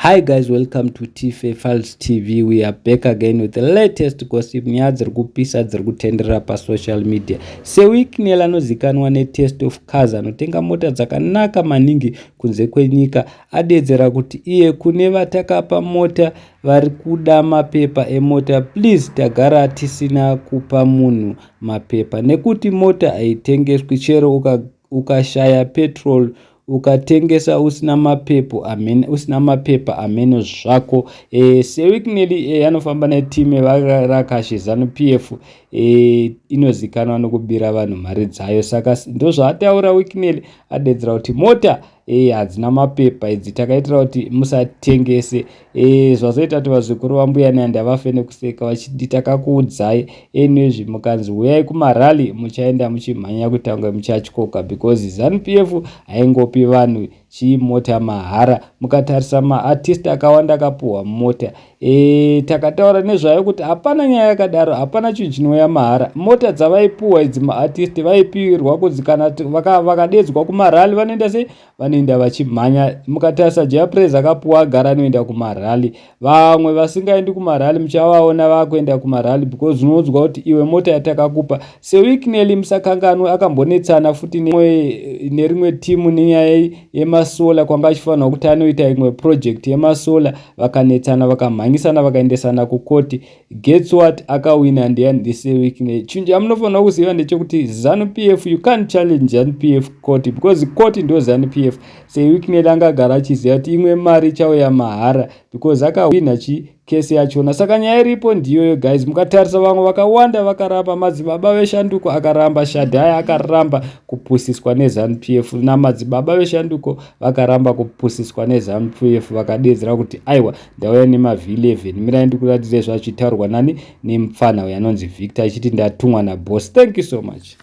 Hi guys, welcome to TFA Files TV. We are back again with the latest gossip. Nyaya dziri kupisa dziri kutenderera pasocial media. Sewicknel anozikanwa netest of cars anotenga mota dzakanaka maningi kunze kwenyika adedzera kuti iye kune vatakapa mota vari kuda mapepa emota, please tagara tisina kupa munhu mapepa nekuti mota haitengeswi chero ukashaya petrol ukatengesa usina mapepa ameno zvako. Sewicknel anofamba netimu yevarakashe Zanupf inozikanwa nokubira vanhu mari dzayo. Saka ndozvaataura Wicknel, adedzera kuti mota hadzina mapepa idzi takaitira kuti musatengese. Zvazoita kuti vazukuru vambuya nanda vafe nekuseka vachiti takakuudzai. Anyway, mukanzi huyai kumarally muchaenda muchimhanya kutanga muchatyoka, because Zanupf haingopi vanhu chimota mahara. Mukatarisa maartist akawanda akapuhwa mota. Takataura nezvayo kuti hapana nyaya yakadaro, hapana chinhu chinouya mahara. Mota dzavaipuhwa idzi maartist vaipiwirwa kunzi kana vakadedzwa kumarally vanoenda sei? Vanoenda vachimhanya. Mukatarisa Japrez akapuhwa agara anoenda kumarally. Vamwe vasingaendi kumarally muchavaona vakuenda kumarally because unonzwa kuti iwe mota yatakakupa. Sewicknel musakanganwe akambonetsana futi nerimwe timu nenyaya yemasola, kwanga achifanirwa kuti anoita imwe project yemasola, vakanetsana vakamhanyisana vakaendesana kukoti. Guess what? Akawina ndiani? Sewicknel. Chinhu chamunofanira kuziva ndechekuti Zanupf, you can't challenge Zanupf court because court ndo Zanupf. Sewicknel angagara achiziva kuti imwe mari chauya mahara because akawina kesi yachona. Saka nyaya iripo ndiyo guys. Mukatarisa vamwe vakawanda vakaramba, madzibaba veshanduko akaramba, Shadhaya akaramba kupusiswa neZanupf, namadzibaba veshanduko vakaramba kupusiswa neZanupf, vakadedzera kuti aiwa ndauya nemavhi11 mirai ndikuratidze zvachitaurwa nani nemupfanha yanonzi Victor achiti ndatumwa naboss. Thank you so much.